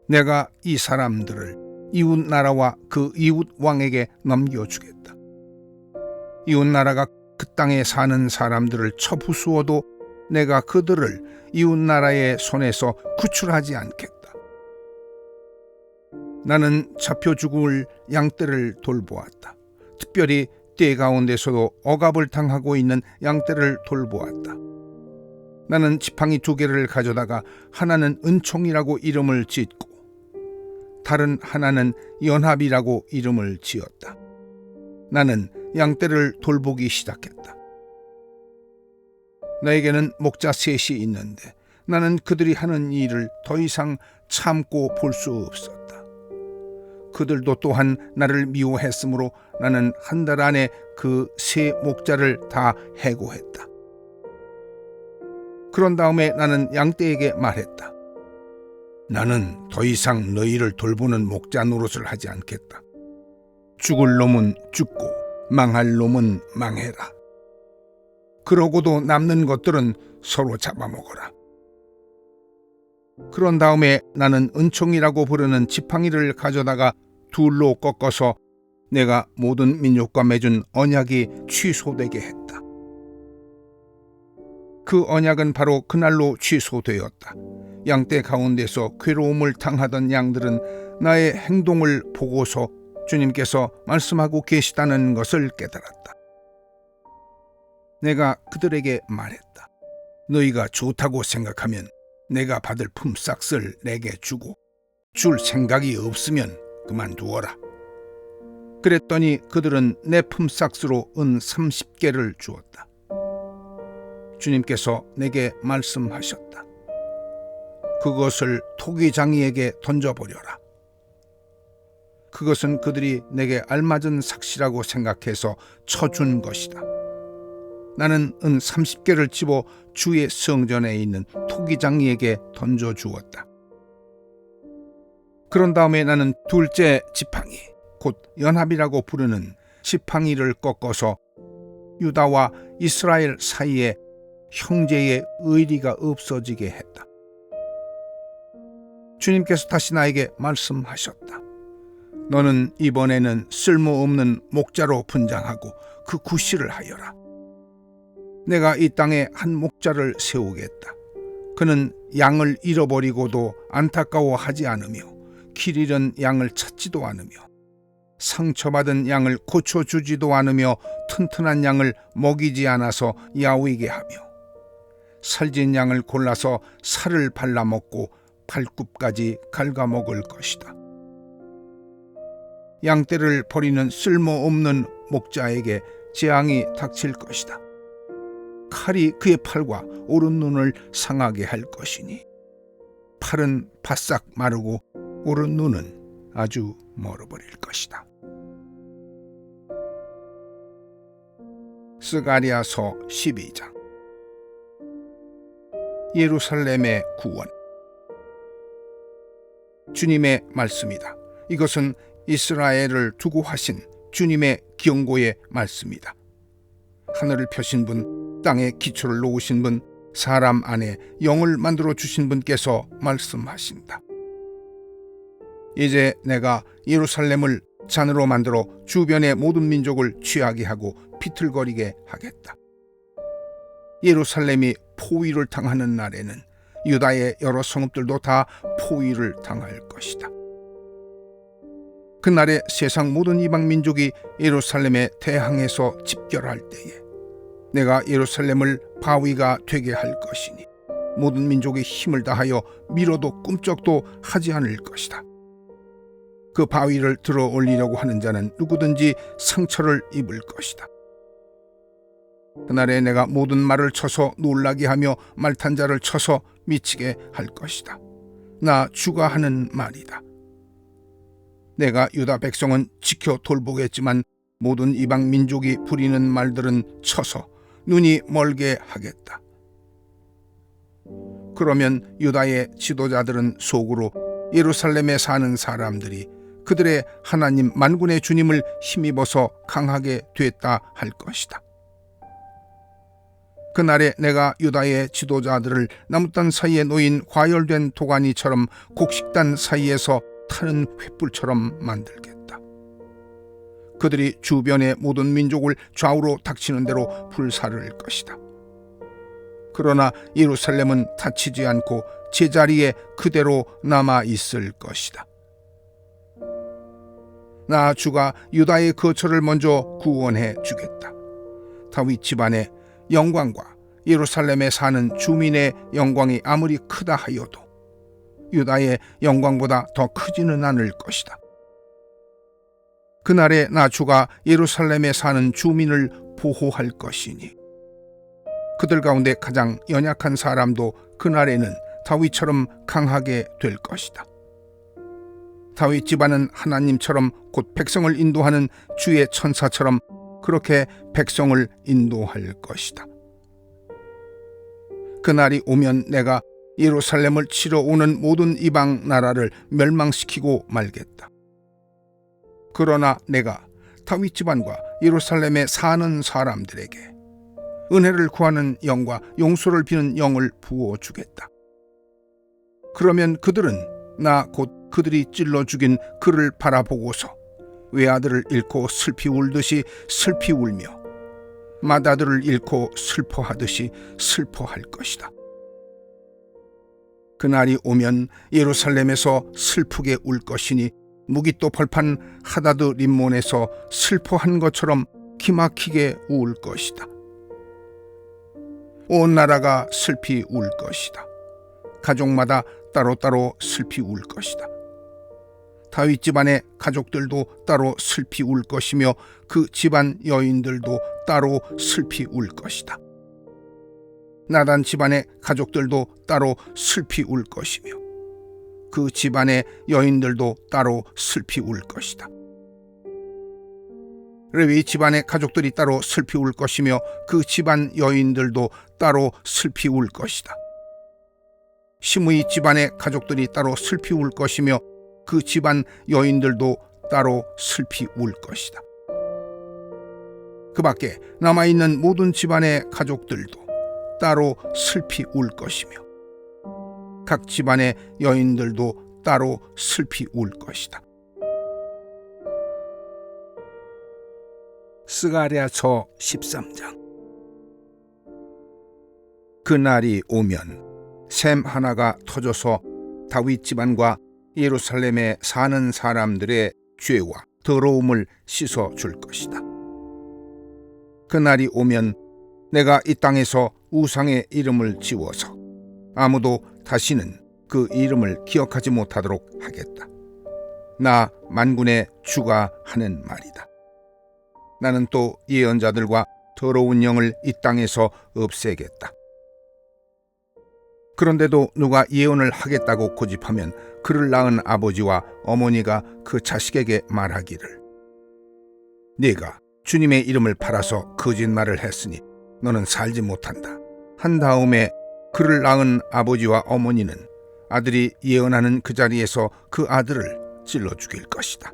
[SPEAKER 1] 내가 이 사람들을 이웃 나라와 그 이웃 왕에게 넘겨주겠다. 이웃 나라가 그 땅에 사는 사람들을 쳐부수어도 내가 그들을 이웃 나라의 손에서 구출하지 않겠다. 나는 잡혀 죽을 양떼를 돌보았다. 특별히 떼 가운데서도 억압을 당하고 있는 양떼를 돌보았다. 나는 지팡이 2개를 가져다가 하나는 은총이라고 이름을 짓고 다른 하나는 연합이라고 이름을 지었다. 나는 양떼를 돌보기 시작했다. 나에게는 목자 3이 있는데 나는 그들이 하는 일을 더 이상 참고 볼 수 없었다. 그들도 또한 나를 미워했으므로 나는 한 달 안에 그 3 목자를 다 해고했다. 그런 다음에 나는 양떼에게 말했다. 나는 더 이상 너희를 돌보는 목자 노릇을 하지 않겠다. 죽을 놈은 죽고 망할 놈은 망해라. 그러고도 남는 것들은 서로 잡아먹어라. 그런 다음에 나는 은총이라고 부르는 지팡이를 가져다가 둘로 꺾어서 내가 모든 민족과 맺은 언약이 취소되게 했다. 그 언약은 바로 그날로 취소되었다. 양떼 가운데서 괴로움을 당하던 양들은 나의 행동을 보고서 주님께서 말씀하고 계시다는 것을 깨달았다. 내가 그들에게 말했다. 너희가 좋다고 생각하면 내가 받을 품삯을 내게 주고 줄 생각이 없으면 그만두어라. 그랬더니 그들은 내 품삯으로 은 30개를 주었다. 주님께서 내게 말씀하셨다. 그것을 토기장이에게 던져버려라. 그것은 그들이 내게 알맞은 삭시라고 생각해서 쳐준 것이다. 나는 은 30개를 집어 주의 성전에 있는 토기장이에게 던져주었다. 그런 다음에 나는 둘째 지팡이, 곧 연합이라고 부르는 지팡이를 꺾어서 유다와 이스라엘 사이에 형제의 의리가 없어지게 했다. 주님께서 다시 나에게 말씀하셨다. 너는 이번에는 쓸모없는 목자로 분장하고 그 구실을 하여라. 내가 이 땅에 한 목자를 세우겠다. 그는 양을 잃어버리고도 안타까워하지 않으며 길 잃은 양을 찾지도 않으며 상처받은 양을 고쳐주지도 않으며 튼튼한 양을 먹이지 않아서 야위게 하며 살진 양을 골라서 살을 발라먹고 발굽까지 갉아먹을 것이다. 양떼를 버리는 쓸모없는 목자에게 재앙이 닥칠 것이다. 칼이 그의 팔과 오른 눈을 상하게 할 것이니 팔은 바싹 마르고 오른 눈은 아주 멀어버릴 것이다. 스가랴서 12장. 예루살렘의 구원. 주님의 말씀이다. 이것은 이스라엘을 두고 하신 주님의 경고의 말씀이다. 하늘을 펴신 분, 땅에 기초를 놓으신 분, 사람 안에 영을 만들어 주신 분께서 말씀하신다. 이제 내가 예루살렘을 잔으로 만들어 주변의 모든 민족을 취하게 하고 비틀거리게 하겠다. 예루살렘이 포위를 당하는 날에는 유다의 여러 성읍들도 다 포위를 당할 것이다. 그날에 세상 모든 이방 민족이 예루살렘에 대항해서 집결할 때에 내가 예루살렘을 바위가 되게 할 것이니 모든 민족의 힘을 다하여 밀어도 꿈쩍도 하지 않을 것이다. 그 바위를 들어 올리려고 하는 자는 누구든지 상처를 입을 것이다. 그날에 내가 모든 말을 쳐서 놀라게 하며 말탄 자를 쳐서 미치게 할 것이다. 나 주가 하는 말이다. 내가 유다 백성은 지켜 돌보겠지만 모든 이방 민족이 부리는 말들은 쳐서 눈이 멀게 하겠다. 그러면 유다의 지도자들은 속으로 예루살렘에 사는 사람들이 그들의 하나님 만군의 주님을 힘입어서 강하게 됐다 할 것이다. 그날에 내가 유다의 지도자들을 나무단 사이에 놓인 과열된 도가니처럼 곡식단 사이에서 타는 횃불처럼 만들겠다. 그들이 주변의 모든 민족을 좌우로 닥치는 대로 불사를 것이다. 그러나 예루살렘은 다치지 않고 제자리에 그대로 남아 있을 것이다. 나 주가 유다의 거처를 먼저 구원해 주겠다. 다윗 집안의 영광과 예루살렘에 사는 주민의 영광이 아무리 크다 하여도 유다의 영광보다 더 크지는 않을 것이다. 그날에 나 주가 예루살렘에 사는 주민을 보호할 것이니 그들 가운데 가장 연약한 사람도 그날에는 다윗처럼 강하게 될 것이다. 다윗 집안은 하나님처럼 곧 백성을 인도하는 주의 천사처럼 그렇게 백성을 인도할 것이다. 그날이 오면 내가 예루살렘을 치러 오는 모든 이방 나라를 멸망시키고 말겠다. 그러나 내가 다윗 집안과 예루살렘에 사는 사람들에게 은혜를 구하는 영과 용서를 비는 영을 부어주겠다. 그러면 그들은 나 곧 그들이 찔러 죽인 그를 바라보고서 외아들을 잃고 슬피 울듯이 슬피 울며 맏아들을 잃고 슬퍼하듯이 슬퍼할 것이다. 그날이 오면 예루살렘에서 슬프게 울 것이니 무기또 벌판 하다드 림몬에서 슬퍼한 것처럼 기막히게 울 것이다. 온 나라가 슬피 울 것이다. 가족마다 따로따로 슬피 울 것이다. 다윗 집안의 가족들도 따로 슬피 울 것이며 그 집안 여인들도 따로 슬피 울 것이다. 나단 집안의 가족들도 따로 슬피 울 것이며 그 집안의 여인들도 따로 슬피 울 것이다. 레위 집안의 가족들이 따로 슬피 울 것이며 그 집안 여인들도 따로 슬피 울 것이다. 시므이 집안의 가족들이 따로 슬피 울 것이며 그 집안 여인들도 따로 슬피 울 것이다. 그 밖에 남아있는 모든 집안의 가족들도 따로 슬피 울 것이며 각 집안의 여인들도 따로 슬피 울 것이다. 스가랴서 13장. 그날이 오면 샘 하나가 터져서 다윗 집안과 예루살렘에 사는 사람들의 죄와 더러움을 씻어 줄 것이다. 그날이 오면 내가 이 땅에서 우상의 이름을 지워서 아무도 다시는 그 이름을 기억하지 못하도록 하겠다. 나 만군의 주가 하는 말이다. 나는 또 예언자들과 더러운 영을 이 땅에서 없애겠다. 그런데도 누가 예언을 하겠다고 고집하면 그를 낳은 아버지와 어머니가 그 자식에게 말하기를 네가 주님의 이름을 팔아서 거짓말을 했으니 너는 살지 못한다 한 다음에 그를 낳은 아버지와 어머니는 아들이 예언하는 그 자리에서 그 아들을 찔러 죽일 것이다.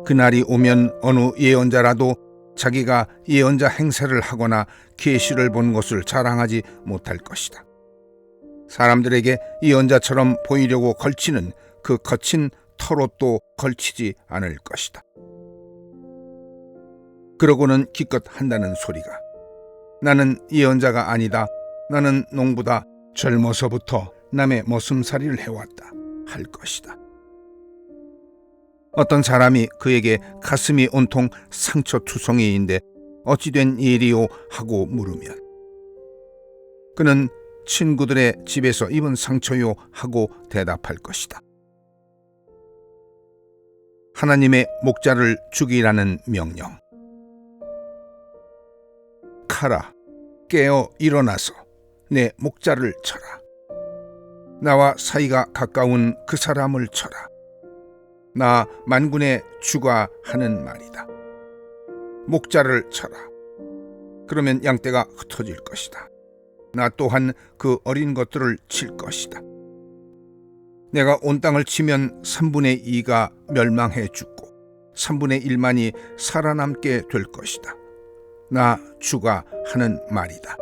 [SPEAKER 1] 그날이 오면 어느 예언자라도 자기가 예언자 행세를 하거나 계시를 본 것을 자랑하지 못할 것이다. 사람들에게 예언자처럼 보이려고 걸치는 그 거친 털옷도 걸치지 않을 것이다. 그러고는 기껏 한다는 소리가 나는 예언자가 아니다. 나는 농부다. 젊어서부터 남의 머슴살이를 해왔다. 할 것이다. 어떤 사람이 그에게 가슴이 온통 상처투성이인데 어찌된 일이요 하고 물으면 그는 친구들의 집에서 입은 상처요 하고 대답할 것이다. 하나님의 목자를 죽이라는 명령. 가라, 깨어 일어나서 내 목자를 쳐라. 나와 사이가 가까운 그 사람을 쳐라. 나 만군의 주가 하는 말이다. 목자를 쳐라. 그러면 양떼가 흩어질 것이다. 나 또한 그 어린 것들을 칠 것이다. 내가 온 땅을 치면 3분의 2가 멸망해 죽고 3분의 1만이 살아남게 될 것이다. 나 주가 하는 말이다.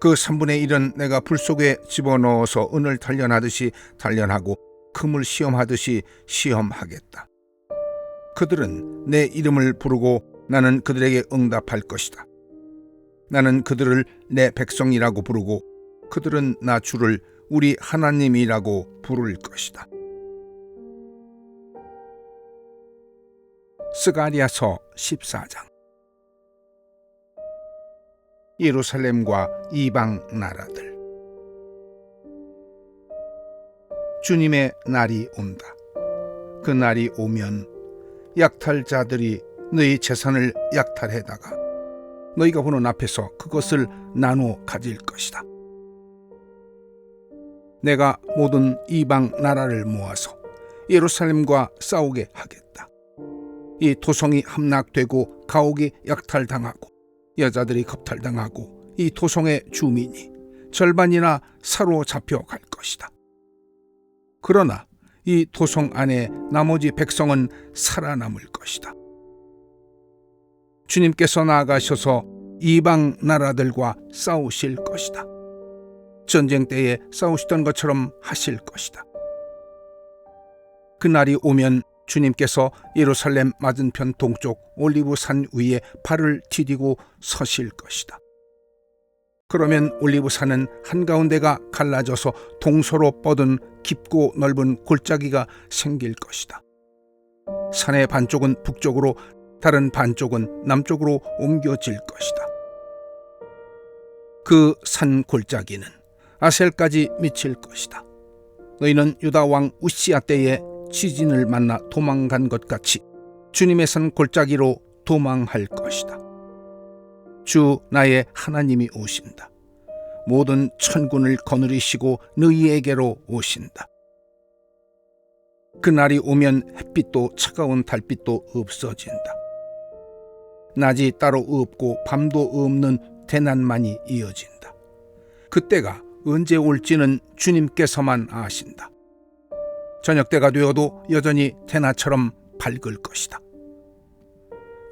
[SPEAKER 1] 그 3분의 1은 내가 불 속에 집어넣어서 은을 단련하듯이 단련하고 금을 시험하듯이 시험하겠다. 그들은 내 이름을 부르고 나는 그들에게 응답할 것이다. 나는 그들을 내 백성이라고 부르고 그들은 나 주를 우리 하나님이라고 부를 것이다. 스가랴서 14장. 예루살렘과 이방 나라들. 주님의 날이 온다. 그 날이 오면 약탈자들이 너희 재산을 약탈해다가 너희가 보는 앞에서 그것을 나누어 가질 것이다. 내가 모든 이방 나라를 모아서 예루살렘과 싸우게 하겠다. 이 토성이 함락되고 가옥이 약탈당하고 여자들이 겁탈당하고 이 토성의 주민이 절반이나 사로잡혀 갈 것이다. 그러나 이 토성 안에 나머지 백성은 살아남을 것이다. 주님께서 나아가셔서 이방 나라들과 싸우실 것이다. 전쟁 때에 싸우시던 것처럼 하실 것이다. 그날이 오면 주님께서 예루살렘 맞은편 동쪽 올리브산 위에 발을 디디고 서실 것이다. 그러면 올리브산은 한가운데가 갈라져서 동서로 뻗은 깊고 넓은 골짜기가 생길 것이다. 산의 반쪽은 북쪽으로 다른 반쪽은 남쪽으로 옮겨질 것이다. 그 산 골짜기는 아셀까지 미칠 것이다. 너희는 유다 왕 우시야 때에 지진을 만나 도망간 것 같이 주님의 산 골짜기로 도망할 것이다. 주 나의 하나님이 오신다. 모든 천군을 거느리시고 너희에게로 오신다. 그날이 오면 햇빛도 차가운 달빛도 없어진다. 낮이 따로 없고 밤도 없는 대낮만이 이어진다. 그때가 언제 올지는 주님께서만 아신다. 저녁때가 되어도 여전히 대낮처럼 밝을 것이다.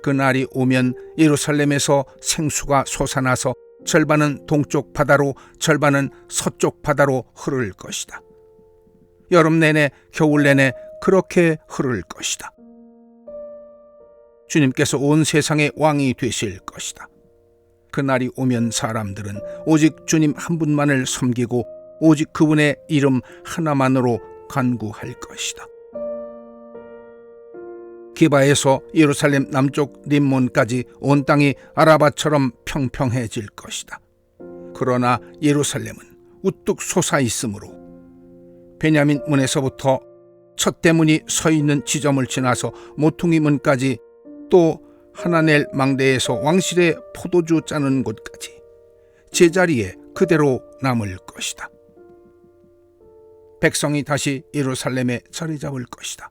[SPEAKER 1] 그날이 오면 예루살렘에서 생수가 솟아나서 절반은 동쪽 바다로 절반은 서쪽 바다로 흐를 것이다. 여름 내내 겨울 내내 그렇게 흐를 것이다. 주님께서 온 세상의 왕이 되실 것이다. 그날이 오면 사람들은 오직 주님 한 분만을 섬기고 오직 그분의 이름 하나만으로 간구할 것이다. 기바에서 예루살렘 남쪽 림몬까지 온 땅이 아라바처럼 평평해질 것이다. 그러나 예루살렘은 우뚝 솟아 있으므로 베냐민 문에서부터 첫 대문이 서 있는 지점을 지나서 모퉁이 문까지 또 하나넬 망대에서 왕실의 포도주 짜는 곳까지 제자리에 그대로 남을 것이다. 백성이 다시 예루살렘에 자리 잡을 것이다.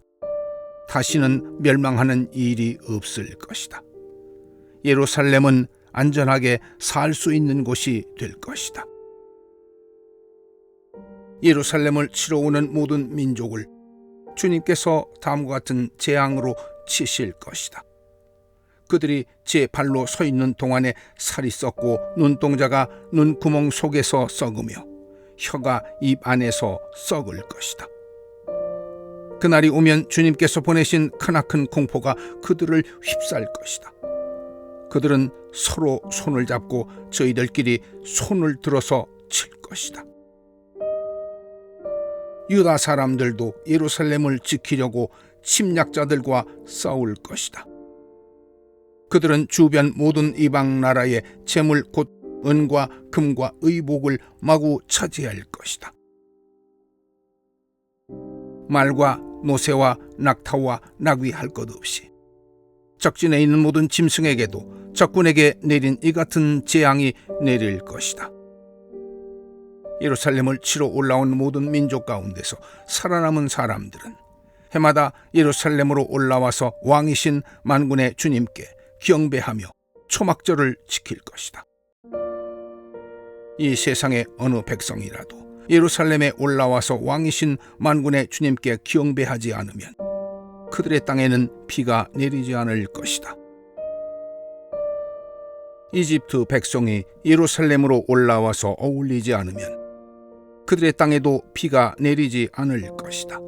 [SPEAKER 1] 다시는 멸망하는 일이 없을 것이다. 예루살렘은 안전하게 살 수 있는 곳이 될 것이다. 예루살렘을 치러 오는 모든 민족을 주님께서 다음과 같은 재앙으로 치실 것이다. 그들이 제 발로 서 있는 동안에 살이 썩고 눈동자가 눈구멍 속에서 썩으며 혀가 입 안에서 썩을 것이다. 그날이 오면 주님께서 보내신 크나큰 공포가 그들을 휩쌀 것이다. 그들은 서로 손을 잡고 저희들끼리 손을 들어서 칠 것이다. 유다 사람들도 예루살렘을 지키려고 침략자들과 싸울 것이다. 그들은 주변 모든 이방 나라의 재물 곧 은과 금과 의복을 마구 차지할 것이다. 말과 노새와 낙타와 나귀 할 것 없이 적진에 있는 모든 짐승에게도 적군에게 내린 이 같은 재앙이 내릴 것이다. 예루살렘을 치러 올라온 모든 민족 가운데서 살아남은 사람들은 해마다 예루살렘으로 올라와서 왕이신 만군의 주님께 경배하며 초막절을 지킬 것이다. 이 세상의 어느 백성이라도 예루살렘에 올라와서 왕이신 만군의 주님께 경배하지 않으면 그들의 땅에는 비가 내리지 않을 것이다. 이집트 백성이 예루살렘으로 올라와서 어울리지 않으면 그들의 땅에도 비가 내리지 않을 것이다.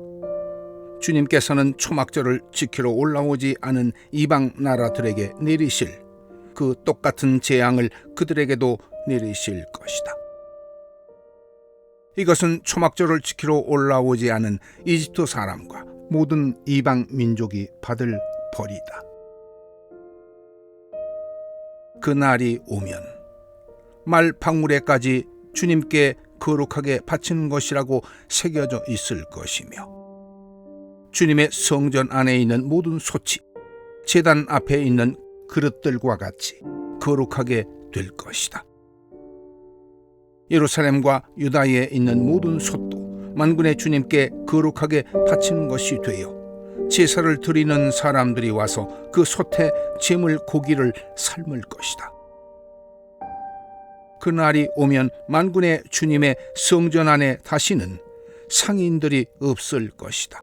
[SPEAKER 1] 주님께서는 초막절을 지키러 올라오지 않은 이방 나라들에게 내리실 그 똑같은 재앙을 그들에게도 내리실 것이다. 이것은 초막절을 지키러 올라오지 않은 이집트 사람과 모든 이방 민족이 받을 벌이다. 그 날이 오면 말 방울에까지 주님께 거룩하게 바치는 것이라고 새겨져 있을 것이며 주님의 성전 안에 있는 모든 솥이 제단 앞에 있는 그릇들과 같이 거룩하게 될 것이다. 예루살렘과 유다에 있는 모든 솥도 만군의 주님께 거룩하게 바치는 것이 되어 제사를 드리는 사람들이 와서 그 솥에 제물 고기를 삶을 것이다. 그 날이 오면 만군의 주님의 성전 안에 다시는 상인들이 없을 것이다.